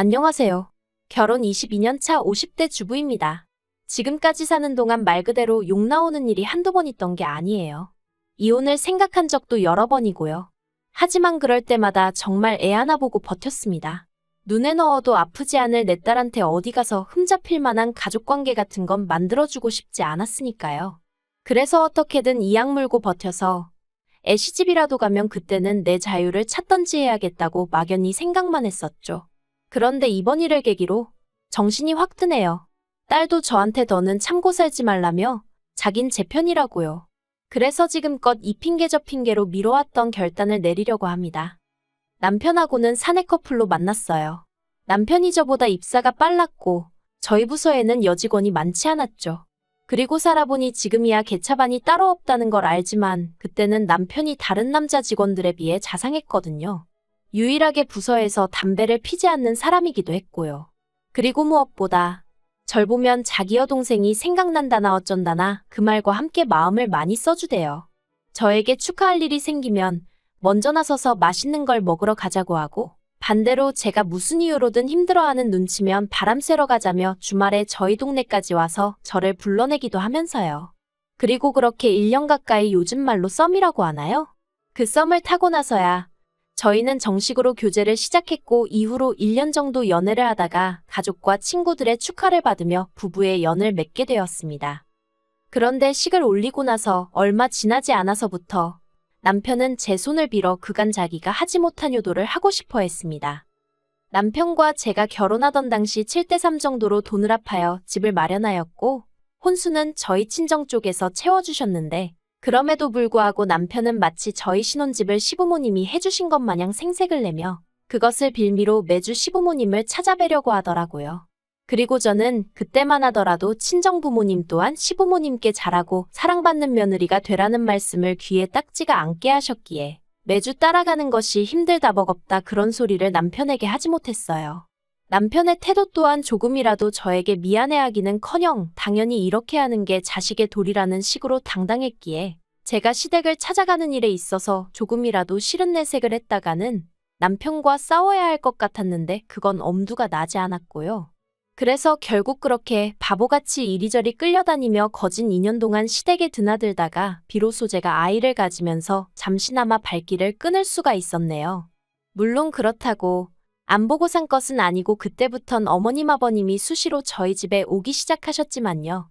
안녕하세요. 결혼 22년 차 50대 주부입니다. 지금까지 사는 동안 말 그대로 욕 나오는 일이 한두 번 있던 게 아니에요. 이혼을 생각한 적도 여러 번이고요. 하지만 그럴 때마다 정말 애 하나 보고 버텼습니다. 눈에 넣어도 아프지 않을 내 딸한테 어디 가서 흠잡힐 만한 가족관계 같은 건 만들어주고 싶지 않았으니까요. 그래서 어떻게든 이악 물고 버텨서 애 시집이라도 가면 그때는 내 자유를 찾던지 해야겠다고 막연히 생각만 했었죠. 그런데 이번 일을 계기로 정신이 확 드네요. 딸도 저한테 더는 참고 살지 말라며 자긴 제 편이라고요. 그래서 지금껏 이 핑계 저 핑계로 미뤄왔던 결단을 내리려고 합니다. 남편하고는 사내 커플로 만났어요. 남편이 저보다 입사가 빨랐고 저희 부서에는 여직원이 많지 않았죠. 그리고 살아보니 지금이야 개차반이 따로 없다는 걸 알지만 그때는 남편이 다른 남자 직원들에 비해 자상했거든요. 유일하게 부서에서 담배를 피지 않는 사람이기도 했고요. 그리고 무엇보다 절 보면 자기 여동생이 생각난다나 어쩐다나 그 말과 함께 마음을 많이 써주대요. 저에게 축하할 일이 생기면 먼저 나서서 맛있는 걸 먹으러 가자고 하고, 반대로 제가 무슨 이유로든 힘들어하는 눈치면 바람 쐬러 가자며 주말에 저희 동네까지 와서 저를 불러내기도 하면서요. 그리고 그렇게 1년 가까이 요즘 말로 썸이라고 하나요? 그 썸을 타고 나서야 저희는 정식으로 교제를 시작했고, 이후로 1년 정도 연애를 하다가 가족과 친구들의 축하를 받으며 부부의 연을 맺게 되었습니다. 그런데 식을 올리고 나서 얼마 지나지 않아서부터 남편은 제 손을 빌어 그간 자기가 하지 못한 효도를 하고 싶어 했습니다. 남편과 제가 결혼하던 당시 7대3 정도로 돈을 합하여 집을 마련하였고, 혼수는 저희 친정 쪽에서 채워주셨는데, 그럼에도 불구하고 남편은 마치 저희 신혼집을 시부모님이 해주신 것 마냥 생색을 내며 그것을 빌미로 매주 시부모님을 찾아뵈려고 하더라고요. 그리고 저는 그때만 하더라도 친정부모님 또한 시부모님께 잘하고 사랑받는 며느리가 되라는 말씀을 귀에 딱지가 않게 하셨기에 매주 따라가는 것이 힘들다 버겁다 그런 소리를 남편에게 하지 못했어요. 남편의 태도 또한 조금이라도 저에게 미안해하기는커녕 당연히 이렇게 하는 게 자식의 도리라는 식으로 당당했기에 제가 시댁을 찾아가는 일에 있어서 조금이라도 싫은 내색을 했다가는 남편과 싸워야 할 것 같았는데 그건 엄두가 나지 않았고요. 그래서 결국 그렇게 바보같이 이리저리 끌려다니며 거진 2년 동안 시댁에 드나들다가 비로소 제가 아이를 가지면서 잠시나마 발길을 끊을 수가 있었네요. 물론 그렇다고 안 보고 산 것은 아니고 그때부턴 어머님 아버님이 수시로 저희 집에 오기 시작하셨지만요.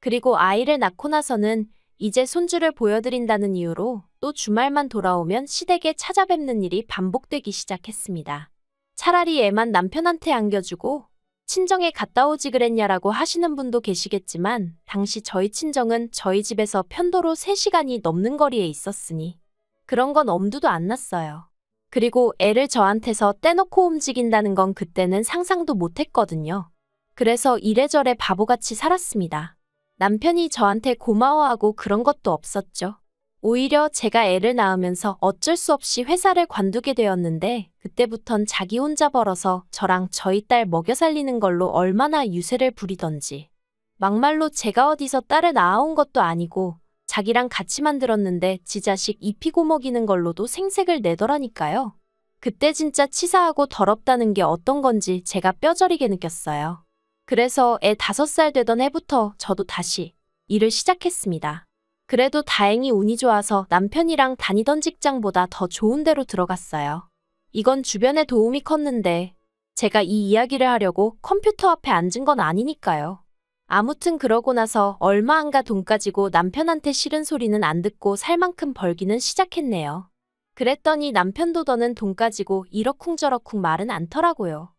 그리고 아이를 낳고 나서는 이제 손주를 보여드린다는 이유로 또 주말만 돌아오면 시댁에 찾아뵙는 일이 반복되기 시작했습니다. 차라리 애만 남편한테 안겨주고 친정에 갔다 오지 그랬냐라고 하시는 분도 계시겠지만 당시 저희 친정은 저희 집에서 편도로 3시간이 넘는 거리에 있었으니 그런 건 엄두도 안 났어요. 그리고 애를 저한테서 떼놓고 움직인다는 건 그때는 상상도 못했거든요. 그래서 이래저래 바보같이 살았습니다. 남편이 저한테 고마워하고 그런 것도 없었죠. 오히려 제가 애를 낳으면서 어쩔 수 없이 회사를 관두게 되었는데 그때부턴 자기 혼자 벌어서 저랑 저희 딸 먹여 살리는 걸로 얼마나 유세를 부리던지. 막말로 제가 어디서 딸을 낳아온 것도 아니고 자기랑 같이 만들었는데 지 자식 입히고 먹이는 걸로도 생색을 내더라니까요. 그때 진짜 치사하고 더럽다는 게 어떤 건지 제가 뼈저리게 느꼈어요. 그래서 애 5살 되던 해부터 저도 다시 일을 시작했습니다. 그래도 다행히 운이 좋아서 남편이랑 다니던 직장보다 더 좋은 데로 들어갔어요. 이건 주변에 도움이 컸는데 제가 이 이야기를 하려고 컴퓨터 앞에 앉은 건 아니니까요. 아무튼 그러고 나서 얼마 안 가 돈 가지고 남편한테 싫은 소리는 안 듣고 살 만큼 벌기는 시작했네요. 그랬더니 남편도 더는 돈 가지고 이러쿵저러쿵 말은 않더라고요.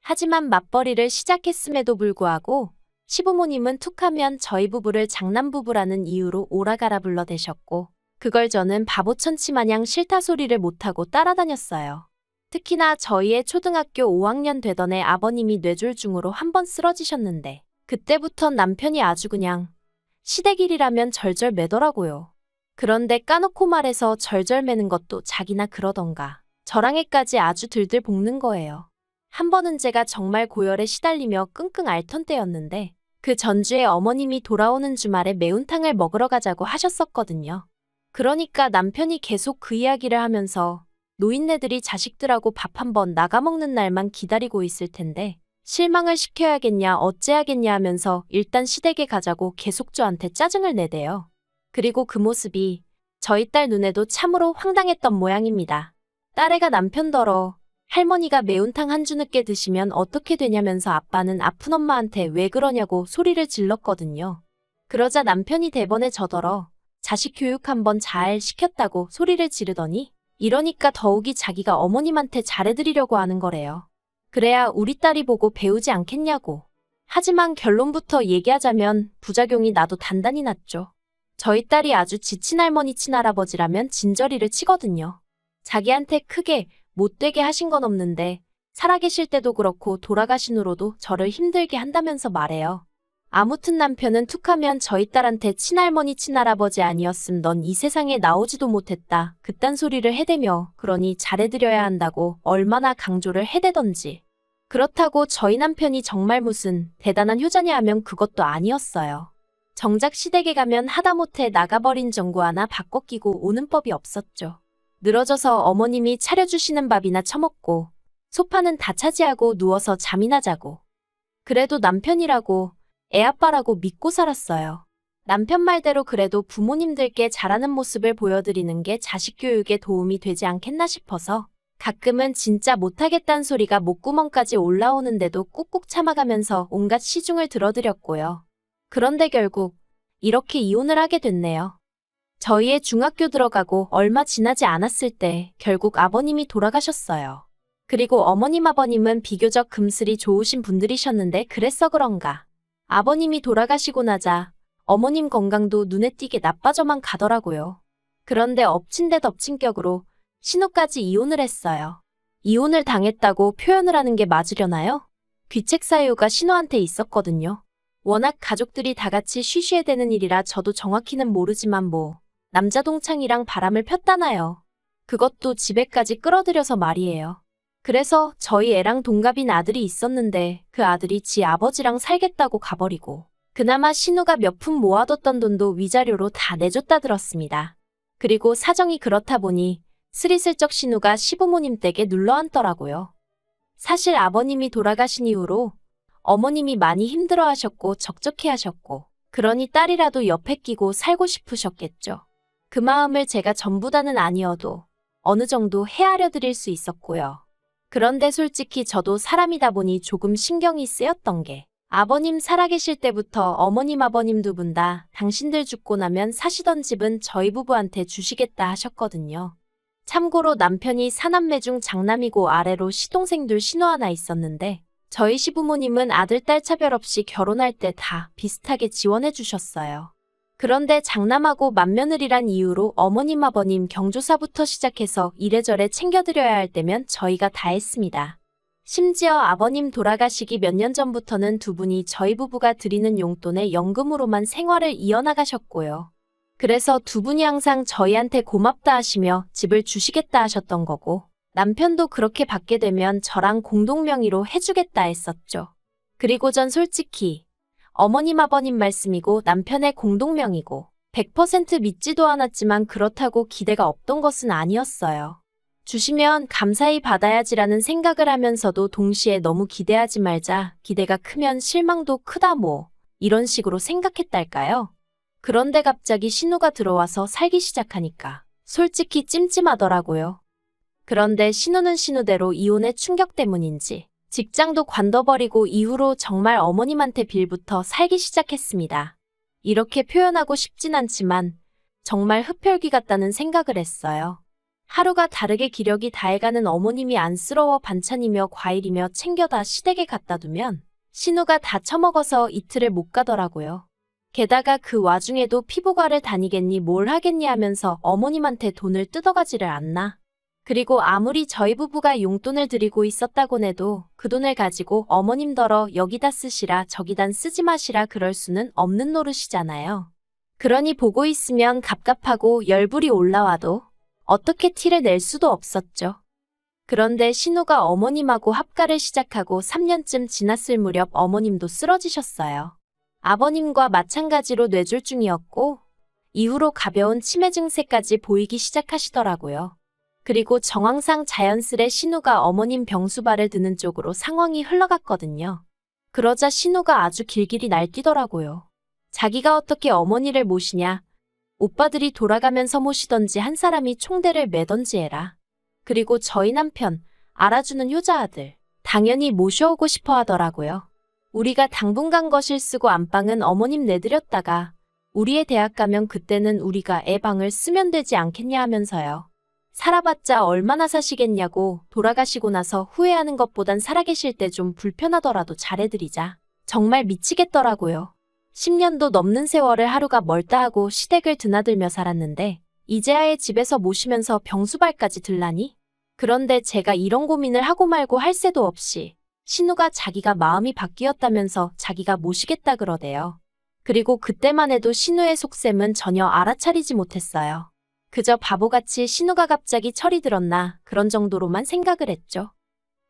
하지만 맞벌이를 시작했음에도 불구하고 시부모님은 툭하면 저희 부부를 장남부부라는 이유로 오라가라 불러대셨고 그걸 저는 바보천치 마냥 싫다 소리를 못하고 따라다녔어요. 특히나 저희의 초등학교 5학년 되던 애 아버님이 뇌졸중으로 한번 쓰러지셨는데 그때부턴 남편이 아주 그냥 시댁일이라면 절절 매더라고요. 그런데 까놓고 말해서 절절 매는 것도 자기나 그러던가 저랑 애까지 아주 들들 볶는 거예요. 한 번은 제가 정말 고열에 시달리며 끙끙 앓던 때였는데 그 전주에 어머님이 돌아오는 주말에 매운탕을 먹으러 가자고 하셨었거든요. 그러니까 남편이 계속 그 이야기를 하면서 노인네들이 자식들하고 밥 한번 나가 먹는 날만 기다리고 있을 텐데 실망을 시켜야겠냐 어째야겠냐 하면서 일단 시댁에 가자고 계속 저한테 짜증을 내대요. 그리고 그 모습이 저희 딸 눈에도 참으로 황당했던 모양입니다. 딸애가 남편더러 할머니가 매운탕 한 주 늦게 드시면 어떻게 되냐면서 아빠는 아픈 엄마한테 왜 그러냐고 소리를 질렀거든요. 그러자 남편이 대번에 저더러 자식 교육 한번 잘 시켰다고 소리를 지르더니 이러니까 더욱이 자기가 어머님한테 잘해드리려고 하는 거래요. 그래야 우리 딸이 보고 배우지 않겠냐고. 하지만 결론부터 얘기하자면 부작용이 나도 단단히 났죠. 저희 딸이 아주 지친 할머니 친할아버지라면 진저리를 치거든요. 자기한테 크게 못되게 하신 건 없는데 살아계실 때도 그렇고 돌아가신 후로도 저를 힘들게 한다면서 말해요. 아무튼 남편은 툭하면 저희 딸한테 친할머니 친할아버지 아니었음 넌 이 세상에 나오지도 못했다. 그딴 소리를 해대며 그러니 잘해드려야 한다고 얼마나 강조를 해대던지. 그렇다고 저희 남편이 정말 무슨 대단한 효자냐 하면 그것도 아니었어요. 정작 시댁에 가면 하다못해 나가버린 전구 하나 바꿔 끼고 오는 법이 없었죠. 늘어져서 어머님이 차려주시는 밥이나 처먹고 소파는 다 차지하고 누워서 잠이나 자고. 그래도 남편이라고 애아빠라고 믿고 살았어요. 남편 말대로 그래도 부모님들께 잘하는 모습을 보여드리는 게 자식 교육에 도움이 되지 않겠나 싶어서 가끔은 진짜 못하겠다는 소리가 목구멍까지 올라오는데도 꾹꾹 참아가면서 온갖 시중을 들어드렸고요. 그런데 결국 이렇게 이혼을 하게 됐네요. 저희 애 중학교 들어가고 얼마 지나지 않았을 때 결국 아버님이 돌아가셨어요. 그리고 어머님 아버님은 비교적 금슬이 좋으신 분들이셨는데 그래서 그런가. 아버님이 돌아가시고 나자 어머님 건강도 눈에 띄게 나빠져만 가더라고요. 그런데 엎친 데 덮친 격으로 신우까지 이혼을 했어요. 이혼을 당했다고 표현을 하는 게 맞으려나요? 귀책 사유가 신우한테 있었거든요. 워낙 가족들이 다 같이 쉬쉬해대는 일이라 저도 정확히는 모르지만 뭐 남자 동창이랑 바람을 폈다나요. 그것도 집에까지 끌어들여서 말이에요. 그래서 저희 애랑 동갑인 아들이 있었는데 그 아들이 지 아버지랑 살겠다고 가버리고 그나마 신우가 몇 푼 모아뒀던 돈도 위자료로 다 내줬다 들었습니다. 그리고 사정이 그렇다 보니 스리슬쩍 신우가 시부모님 댁에 눌러앉더라고요. 사실 아버님이 돌아가신 이후로 어머님이 많이 힘들어하셨고 적적해하셨고 그러니 딸이라도 옆에 끼고 살고 싶으셨겠죠. 그 마음을 제가 전부 다는 아니어도 어느 정도 헤아려 드릴 수 있었고요. 그런데 솔직히 저도 사람이다 보니 조금 신경이 쓰였던 게 아버님 살아계실 때부터 어머님 아버님 두 분 다 당신들 죽고 나면 사시던 집은 저희 부부한테 주시겠다 하셨거든요. 참고로 남편이 사남매 중 장남이고 아래로 시동생 둘 신우 하나 있었는데 저희 시부모님은 아들 딸 차별 없이 결혼할 때 다 비슷하게 지원해 주셨어요. 그런데 장남하고 맏며느리란 이유로 어머님 아버님 경조사부터 시작해서 이래저래 챙겨드려야 할 때면 저희가 다 했습니다. 심지어 아버님 돌아가시기 몇 년 전부터는 두 분이 저희 부부가 드리는 용돈에 연금으로만 생활을 이어나가셨고요. 그래서 두 분이 항상 저희한테 고맙다 하시며 집을 주시겠다 하셨던 거고 남편도 그렇게 받게 되면 저랑 공동명의로 해주겠다 했었죠. 그리고 전 솔직히 어머님 아버님 말씀이고 남편의 공동명의고 100% 믿지도 않았지만 그렇다고 기대가 없던 것은 아니었어요. 주시면 감사히 받아야지라는 생각을 하면서도 동시에 너무 기대하지 말자, 기대가 크면 실망도 크다 뭐 이런 식으로 생각했달까요? 그런데 갑자기 신우가 들어와서 살기 시작하니까 솔직히 찜찜하더라고요. 그런데 신우는 신우대로 이혼의 충격 때문인지 직장도 관둬버리고 이후로 정말 어머님한테 빌부터 살기 시작했습니다. 이렇게 표현하고 싶진 않지만 정말 흡혈귀 같다는 생각을 했어요. 하루가 다르게 기력이 다해가는 어머님이 안쓰러워 반찬이며 과일이며 챙겨다 시댁에 갖다 두면 신우가 다 처먹어서 이틀을 못 가더라고요. 게다가 그 와중에도 피부과를 다니겠니 뭘 하겠니 하면서 어머님한테 돈을 뜯어가지를 않나. 그리고 아무리 저희 부부가 용돈을 드리고 있었다곤 해도 그 돈을 가지고 어머님더러 여기다 쓰시라 저기단 쓰지 마시라 그럴 수는 없는 노릇이잖아요. 그러니 보고 있으면 갑갑하고 열불이 올라와도 어떻게 티를 낼 수도 없었죠. 그런데 신우가 어머님하고 합가를 시작하고 3년쯤 지났을 무렵 어머님도 쓰러지셨어요. 아버님과 마찬가지로 뇌졸중이었고 이후로 가벼운 치매 증세까지 보이기 시작하시더라고요. 그리고 정황상 자연스레 신우가 어머님 병수발을 드는 쪽으로 상황이 흘러갔거든요. 그러자 신우가 아주 길길이 날뛰더라고요. 자기가 어떻게 어머니를 모시냐. 오빠들이 돌아가면서 모시던지 한 사람이 총대를 매던지 해라. 그리고 저희 남편, 알아주는 효자아들, 당연히 모셔오고 싶어 하더라고요. 우리가 당분간 거실 쓰고 안방은 어머님 내드렸다가 우리의 대학 가면 그때는 우리가 애 방을 쓰면 되지 않겠냐 하면서요. 살아봤자 얼마나 사시겠냐고 돌아가시고 나서 후회하는 것보단 살아계실 때 좀 불편하더라도 잘해드리자. 정말 미치겠더라고요. 10년도 넘는 세월을 하루가 멀다 하고 시댁을 드나들며 살았는데 이제야의 집에서 모시면서 병수발까지 들라니? 그런데 제가 이런 고민을 하고 말고 할 새도 없이 신우가 자기가 마음이 바뀌었다면서 자기가 모시겠다 그러대요. 그리고 그때만 해도 신우의 속셈은 전혀 알아차리지 못했어요. 그저 바보같이 신우가 갑자기 철이 들었나 그런 정도로만 생각을 했죠.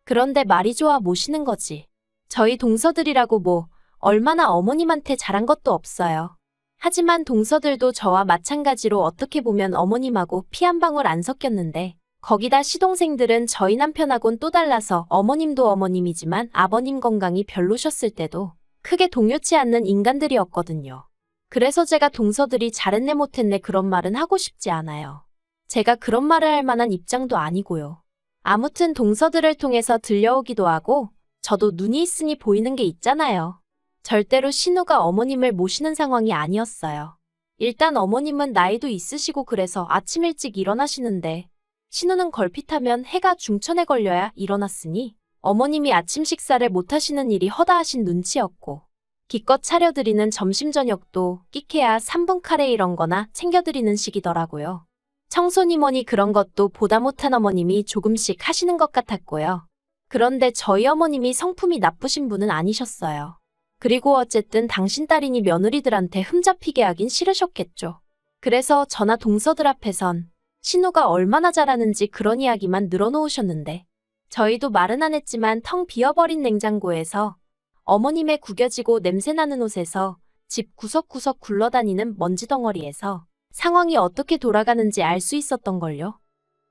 그런데 말이 좋아 모시는 거지. 저희 동서들이라고 뭐 얼마나 어머님한테 잘한 것도 없어요. 하지만 동서들도 저와 마찬가지로 어떻게 보면 어머님하고 피 한 방울 안 섞였는데 거기다 시동생들은 저희 남편하고는 또 달라서 어머님도 어머님이지만 아버님 건강이 별로셨을 때도 크게 동요치 않는 인간들이었거든요. 그래서 제가 동서들이 잘했네 못했네 그런 말은 하고 싶지 않아요. 제가 그런 말을 할 만한 입장도 아니고요. 아무튼 동서들을 통해서 들려오기도 하고 저도 눈이 있으니 보이는 게 있잖아요. 절대로 신우가 어머님을 모시는 상황이 아니었어요. 일단 어머님은 나이도 있으시고 그래서 아침 일찍 일어나시는데 신우는 걸핏하면 해가 중천에 걸려야 일어났으니 어머님이 아침 식사를 못하시는 일이 허다하신 눈치였고 기껏 차려드리는 점심 저녁도 끼케야 3분 카레 이런 거나 챙겨드리는 식이더라고요. 청소니 뭐니 그런 것도 보다 못한 어머님이 조금씩 하시는 것 같았고요. 그런데 저희 어머님이 성품이 나쁘신 분은 아니셨어요. 그리고 어쨌든 당신 딸이니 며느리들한테 흠잡히게 하긴 싫으셨겠죠. 그래서 저나 동서들 앞에선 신우가 얼마나 잘하는지 그런 이야기만 늘어놓으셨는데 저희도 말은 안 했지만 텅 비어버린 냉장고에서 어머님의 구겨지고 냄새나는 옷에서 집 구석구석 굴러다니는 먼지 덩어리에서 상황이 어떻게 돌아가는지 알 수 있었던걸요.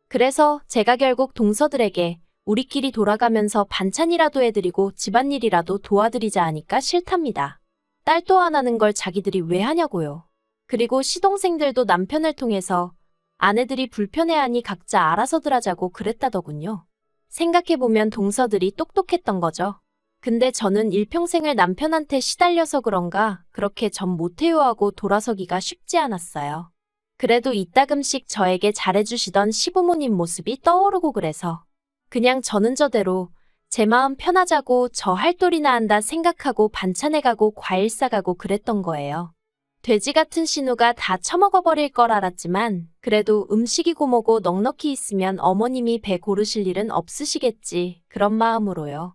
그래서 제가 결국 동서들에게 우리끼리 돌아가면서 반찬이라도 해드리고 집안일이라도 도와드리자 하니까 싫답니다. 딸 또 하나는 걸 자기들이 왜 하냐고요. 그리고 시동생들도 남편을 통해서 아내들이 불편해하니 각자 알아서들 하자고 그랬다더군요. 생각해보면 동서들이 똑똑했던 거죠. 근데 저는 일평생을 남편한테 시달려서 그런가 그렇게 전 못해요 하고 돌아서기가 쉽지 않았어요. 그래도 이따금씩 저에게 잘해주시던 시부모님 모습이 떠오르고 그래서 그냥 저는 저대로 제 마음 편하자고 저 할 도리나 한다 생각하고 반찬해 가고 과일 싸가고 그랬던 거예요. 돼지 같은 신우가 다 처먹어버릴 걸 알았지만 그래도 음식이고 뭐고 넉넉히 있으면 어머님이 배 고르실 일은 없으시겠지 그런 마음으로요.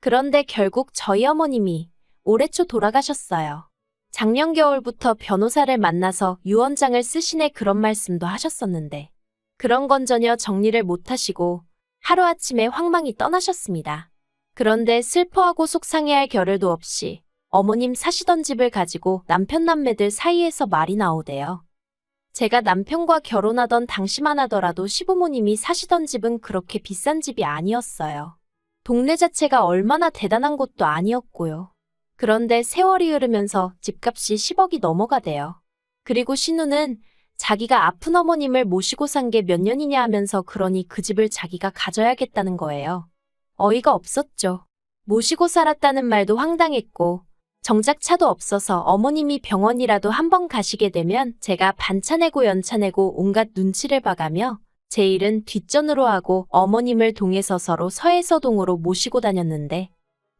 그런데 결국 저희 어머님이 올해 초 돌아가셨어요. 작년 겨울부터 변호사를 만나서 유언장을 쓰시네 그런 말씀도 하셨었는데 그런 건 전혀 정리를 못하시고 하루아침에 황망히 떠나셨습니다. 그런데 슬퍼하고 속상해할 겨를도 없이 어머님 사시던 집을 가지고 남편 남매들 사이에서 말이 나오대요. 제가 남편과 결혼하던 당시만 하더라도 시부모님이 사시던 집은 그렇게 비싼 집이 아니었어요. 동네 자체가 얼마나 대단한 곳도 아니었고요. 그런데 세월이 흐르면서 집값이 10억이 넘어가대요. 그리고 신우는 자기가 아픈 어머님을 모시고 산 게 몇 년이냐 하면서 그러니 그 집을 자기가 가져야겠다는 거예요. 어이가 없었죠. 모시고 살았다는 말도 황당했고 정작 차도 없어서 어머님이 병원이라도 한번 가시게 되면 제가 반차 내고 연차 내고 온갖 눈치를 봐가며 제 일은 뒷전으로 하고 어머님을 동에서 서로 서해서동으로 모시고 다녔는데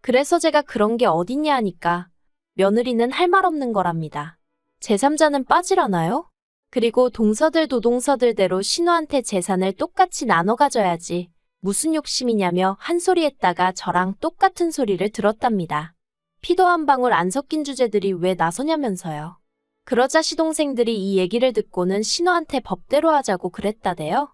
그래서 제가 그런 게 어딨냐 하니까 며느리는 할 말 없는 거랍니다. 제3자는 빠지라나요? 그리고 동서들도 동서들대로 신우한테 재산을 똑같이 나눠 가져야지 무슨 욕심이냐며 한 소리 했다가 저랑 똑같은 소리를 들었답니다. 피도 한 방울 안 섞인 주제들이 왜 나서냐면서요. 그러자 시동생들이 이 얘기를 듣고는 신우한테 법대로 하자고 그랬다대요.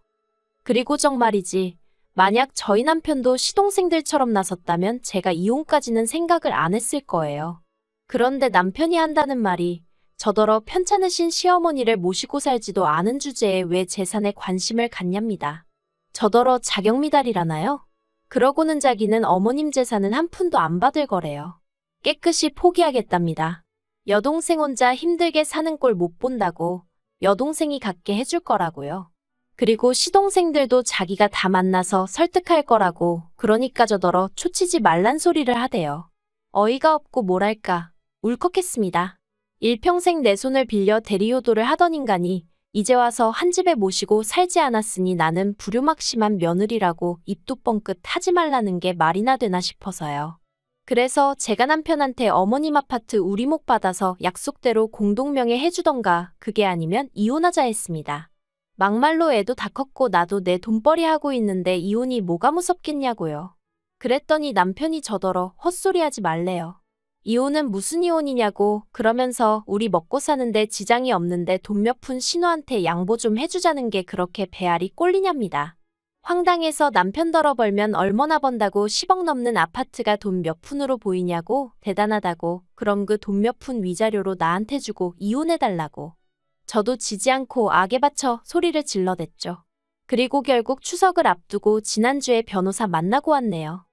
그리고 정말이지 만약 저희 남편도 시동생들처럼 나섰다면 제가 이혼까지는 생각을 안 했을 거예요. 그런데 남편이 한다는 말이 저더러 편찮으신 시어머니를 모시고 살지도 않은 주제에 왜 재산에 관심을 갖냐입니다. 저더러 자격 미달이라나요? 그러고는 자기는 어머님 재산은 한 푼도 안 받을 거래요. 깨끗이 포기하겠답니다. 여동생 혼자 힘들게 사는 꼴 못 본다고 여동생이 갖게 해줄 거라고요. 그리고 시동생들도 자기가 다 만나서 설득할 거라고 그러니까 저더러 초치지 말란 소리를 하대요. 어이가 없고 뭐랄까 울컥했습니다. 일평생 내 손을 빌려 대리효도를 하던 인간이 이제 와서 한 집에 모시고 살지 않았으니 나는 불효막심한 며느리라고 입도 뻥끗 하지 말라는 게 말이나 되나 싶어서요. 그래서 제가 남편한테 어머님 아파트 우리목 받아서 약속대로 공동명의 해주던가 그게 아니면 이혼하자 했습니다. 막말로 애도 다 컸고 나도 내 돈벌이 하고 있는데 이혼이 뭐가 무섭겠냐고요. 그랬더니 남편이 저더러 헛소리하지 말래요. 이혼은 무슨 이혼이냐고 그러면서 우리 먹고 사는데 지장이 없는데 돈 몇 푼 신우한테 양보 좀 해주자는 게 그렇게 배알이 꼴리냐입니다. 황당해서 남편더러 벌면 얼마나 번다고 10억 넘는 아파트가 돈 몇 푼으로 보이냐고 대단하다고 그럼 그 돈 몇 푼 위자료로 나한테 주고 이혼해달라고. 저도 지지 않고 악에 받쳐 소리를 질러댔죠. 그리고 결국 추석을 앞두고 지난주에 변호사 만나고 왔네요.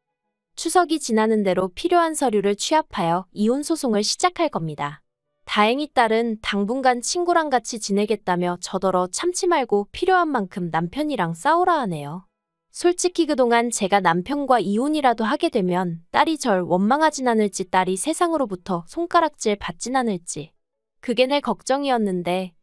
추석이 지나는 대로 필요한 서류를 취합하여 이혼 소송을 시작할 겁니다. 다행히 딸은 당분간 친구랑 같이 지내겠다며 저더러 참지 말고 필요한 만큼 남편이랑 싸우라 하네요. 솔직히 그동안 제가 남편과 이혼이라도 하게 되면 딸이 절 원망하진 않을지 딸이 세상으로부터 손가락질 받진 않을지 그게 내 걱정이었는데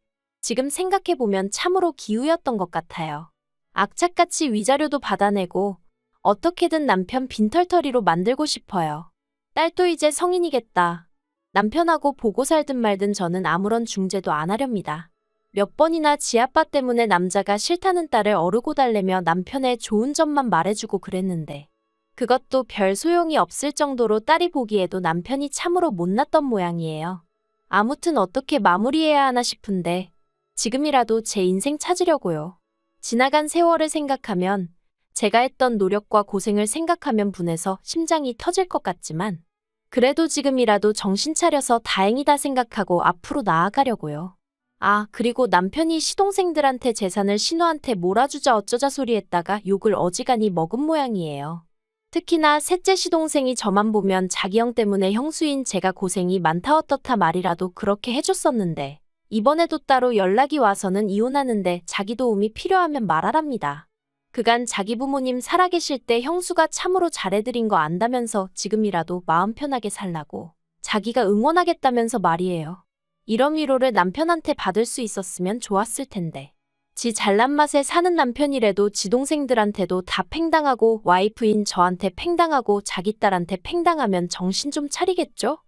지금 생각해보면 참으로 기우였던 것 같아요. 악착같이 위자료도 받아내고 어떻게든 남편 빈털터리로 만들고 싶어요. 딸도 이제 성인이겠다. 남편하고 보고 살든 말든 저는 아무런 중재도 안 하렵니다. 몇 번이나 지아빠 때문에 남자가 싫다는 딸을 어르고 달래며 남편의 좋은 점만 말해주고 그랬는데 그것도 별 소용이 없을 정도로 딸이 보기에도 남편이 참으로 못났던 모양이에요. 아무튼 어떻게 마무리해야 하나 싶은데 지금이라도 제 인생 찾으려고요. 지나간 세월을 생각하면 제가 했던 노력과 고생을 생각하면 분해서 심장이 터질 것 같지만 그래도 지금이라도 정신 차려서 다행이다 생각하고 앞으로 나아가려고요. 아, 그리고 남편이 시동생들한테 재산을 신우한테 몰아주자 어쩌자 소리했다가 욕을 어지간히 먹은 모양이에요. 특히나 셋째 시동생이 저만 보면 자기 형 때문에 형수인 제가 고생이 많다 어떻다 말이라도 그렇게 해줬었는데 이번에도 따로 연락이 와서는 이혼하는데 자기 도움이 필요하면 말하랍니다. 그간 자기 부모님 살아계실 때 형수가 참으로 잘해드린 거 안다면서 지금이라도 마음 편하게 살라고 자기가 응원하겠다면서 말이에요. 이런 위로를 남편한테 받을 수 있었으면 좋았을 텐데. 지 잘난 맛에 사는 남편이라도 지 동생들한테도 다 팽당하고 와이프인 저한테 팽당하고 자기 딸한테 팽당하면 정신 좀 차리겠죠?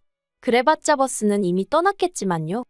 그래봤자 버스는 이미 떠났겠지만요.